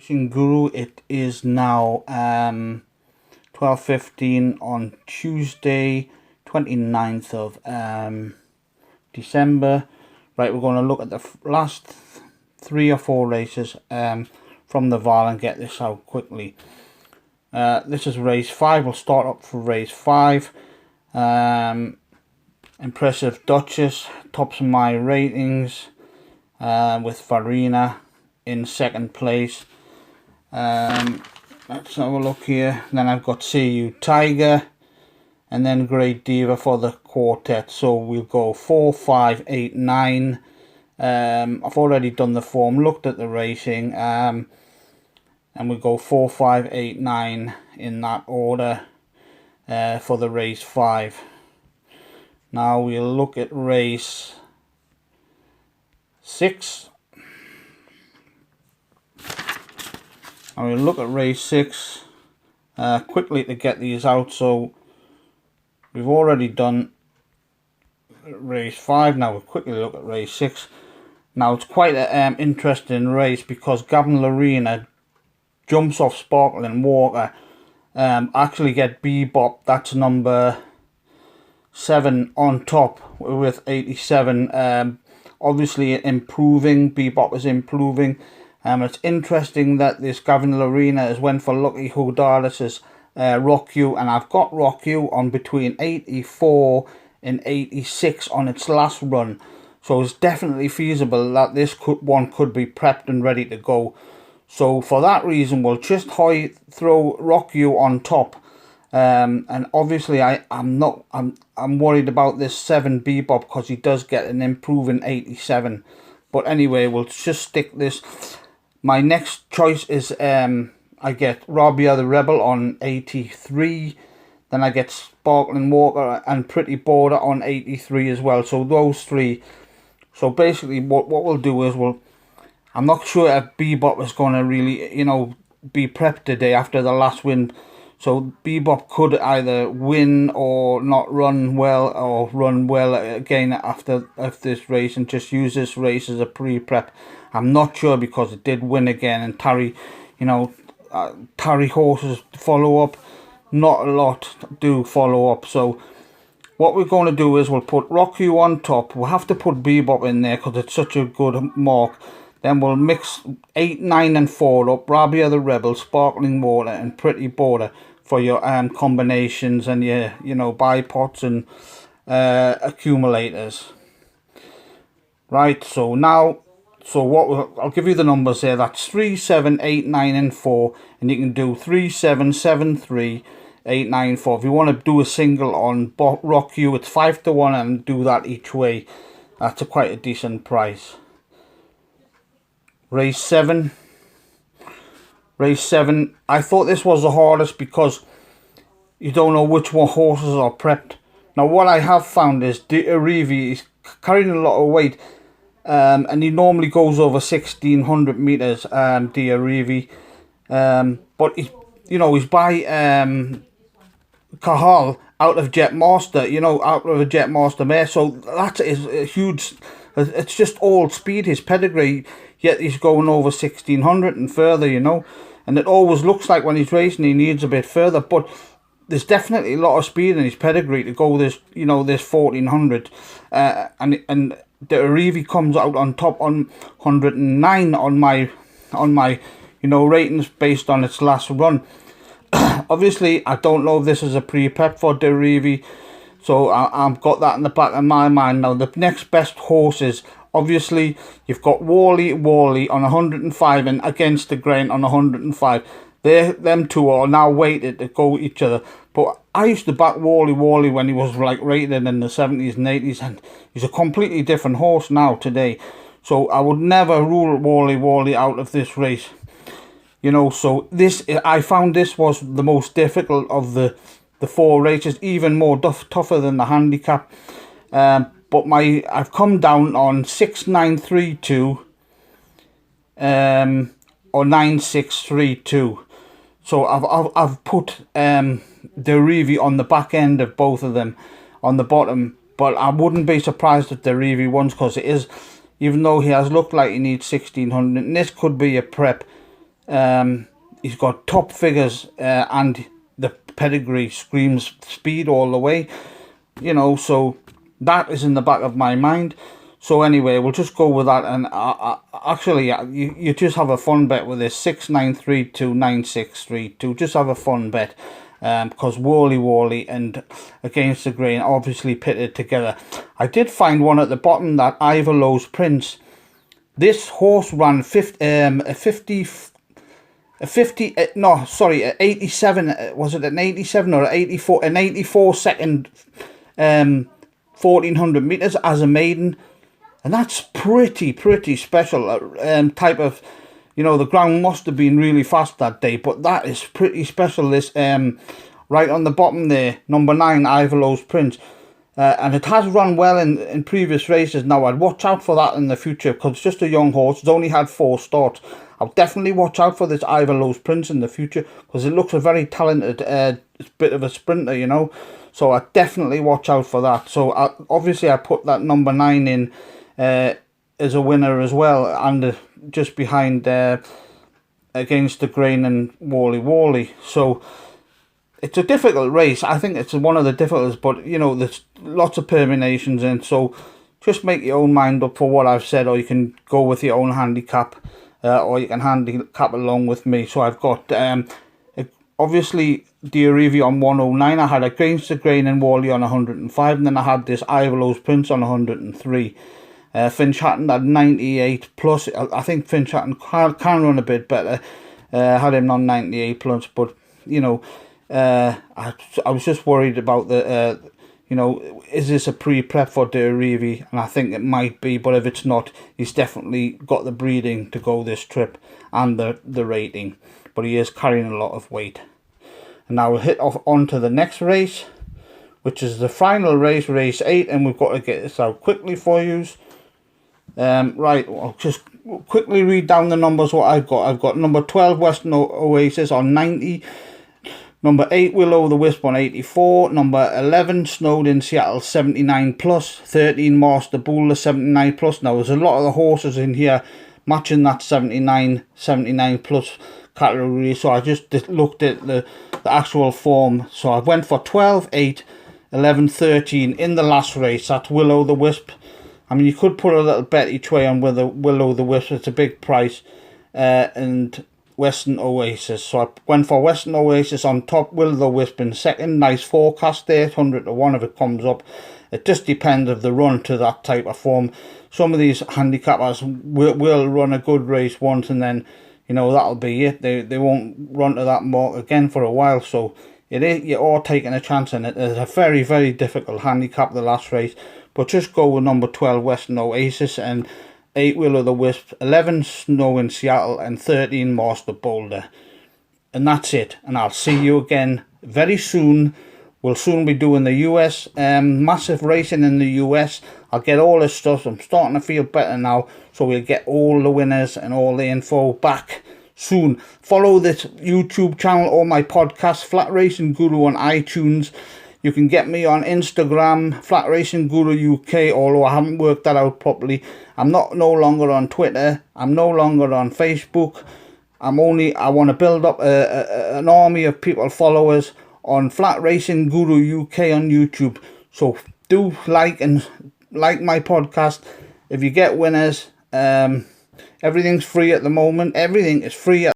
Racing Guru. It is now 12:15 on Tuesday 29th of December. Right, we're going to look at the last 3 or 4 races from the VAR and get this out quickly. This is race 5. We'll start up for race 5. Impressive Duchess tops my ratings with Farina in 2nd place. Let's have a look here. Then I've got CU Tiger and then Great Diva for the quartet. So we'll go 4, 5, 8, 9. I've already done the form, looked at the racing, and we go 4, 5, 8, 9 in that order for the race 5. Now we'll look at race 6. And we'll look at race 6 quickly to get these out. So we've already done race 5. Now we'll quickly look at race 6. Now it's quite an interesting race because Gavin Lerena jumps off Sparkling Water. Actually get Bebop, that's number 7 on top with 87. Obviously improving. Bebop is improving. It's interesting that this Gavin Lerena has went for Lucky Hudalis's Rock You, and I've got Rock You on between 84 and 86 on its last run. So it's definitely feasible that this one could be prepped and ready to go. So for that reason, we'll just throw Rock You on top. And obviously I'm worried about this 7 Bebop because he does get an improving 87. But anyway, we'll just stick this. My next choice is I get Rabia the Rebel on 83. Then I get Sparkling Water and Pretty Border on 83 as well. So those 3. So basically what we'll do is I'm not sure if Bebop is going to really, be prepped today after the last win. So Bebop could either win or not run well, or run well again after this race and just use this race as a pre-prep. I'm not sure because it did win again, and Tarry horses follow up. Not a lot do follow up. So what we're going to do is we'll put Rock You on top. We'll have to put Bebop in there because it's such a good mark. Then we'll mix 8, 9 and 4 up. Rabia the Rebel, Sparkling Water and Pretty Border for your combinations and your bipods and accumulators. Right, so now I'll give you the numbers here. That's 3, 7, 8, 9 and 4, and you can do 3, 7, 7, 3, 8, 9, 4. If you want to do a single on Rock You, it's 5 to 1 and do that each way. That's quite a decent price. Race 7. I thought this was the hardest because you don't know which one horses are prepped. Now what I have found is D'Arrivi is carrying a lot of weight, and he normally goes over 1600 meters. D'Arrivi, but he's by Cahal out of Jetmaster, out of a Jetmaster mare. So that is a huge. It's just all speed, his pedigree. Yet he's going over 1600 and further, and it always looks like when he's racing he needs a bit further, but there's definitely a lot of speed in his pedigree to go this 1400, and the Arrivi comes out on top on 109 on my ratings based on its last run. Obviously I don't know if this is a pre-prep for De Arrivi, so I've got that in the back of my mind. Now the next best horses, obviously you've got Wally on 105 and Against the Grain on 105. Them two are now weighted to go each other. But I used to back Wally when he was rated in the 70s and 80s, and he's a completely different horse now today. So I would never rule Wally out of this race. So I found this was the most difficult of the 4 races, even more tougher than the handicap. But I've come down on 6932 or 9632. So I've put D'Arrivi on the back end of both of them on the bottom, but I wouldn't be surprised if D'Arrivi wins, because it is, even though he has looked like he needs 1600, and this could be a prep, He's got top figures, and the pedigree screams speed all the way, you know, so that is in the back of my mind. So anyway, we'll just go with that, and actually, you just have a fun bet with this 6932 9632. Just have a fun bet, because Wally Wally and Against the Grain obviously pitted together. I did find one at the bottom, that Ivor Lowe's Prince. This horse ran 87, was it an 87 or 84, an 84 second 1400 meters as a maiden, and that's pretty special. Type of, you know, the ground must have been really fast that day, but that is pretty special. This right on the bottom there, number 9, Ivor Lowe's Prince. And it has run well in previous races. Now, I'd watch out for that in the future, because it's just a young horse. It's only had 4 starts. I'll definitely watch out for this Ivor Lowe's Prince in the future, because it looks a very talented bit of a sprinter, you know. So I definitely watch out for that. So obviously I put that number 9 in as a winner as well, and just behind Against the Grain and Wally Wally. So it's a difficult race. I think it's one of the difficult, but you know, there's lots of permutations in, so just make your own mind up for what I've said, or you can go with your own handicap, or you can handicap along with me. So I've got obviously the Arrivi on 109. I had Against the Grain and Wally on 105, and then I had this Ivor Lowe's Prince on 103. Finch Hatton at 98 plus. I think Finch Hatton can run a bit better. Had him on 98 plus, but you know, I was just worried about the you know, is this a pre-prep for De Arrivi? And I think it might be, but if it's not, he's definitely got the breeding to go this trip and the rating, but he is carrying a lot of weight. And now we'll hit off onto the next race, which is the final race, race 8, and we've got to get this out quickly for you. Right, I'll just quickly read down the numbers what I've got. I've got number 12 Western Oasis on 90, number 8 Will-O-the-Wisp on 84, number 11 Snowed-In Seattle 79 plus, 13 Master Buller 79 plus. Now there's a lot of the horses in here matching that 79 plus category, so I just looked at the actual form. So I went for 12, 8, 11, 13 in the last race. That's Will-O-the-Wisp. I mean, you could put a little bet each way on whether Will-O-the-Wisp. It's a big price, and Western Oasis. So I went for Western Oasis on top, Will-O-the-Wisp in second. Nice forecast there, 100 to 1 if it comes up. It just depends of the run to that type of form. Some of these handicappers will run a good race once, and then, you know, that'll be it. They won't run to that mark again for a while. So you're all taking a chance in it. It's a very difficult handicap, the last race. But just go with number 12 Western Oasis, and 8 Will-O-the-Wisp, 11 Snow in Seattle, and 13 Master Boulder. And that's it. And I'll see you again very soon. We'll soon be doing the US, massive racing in the US. I'll get all this stuff. I'm starting to feel better now. So we'll get all the winners and all the info back soon. Follow this YouTube channel or my podcast, Flat Racing Guru, on iTunes. You can get me on Instagram, Flat Racing Guru UK, although I haven't worked that out properly. I'm no longer on Twitter. I'm no longer on Facebook. I want to build up an army of people, followers on Flat Racing Guru UK on YouTube. So do like my podcast. If you get winners, everything's free at the moment. Everything is free.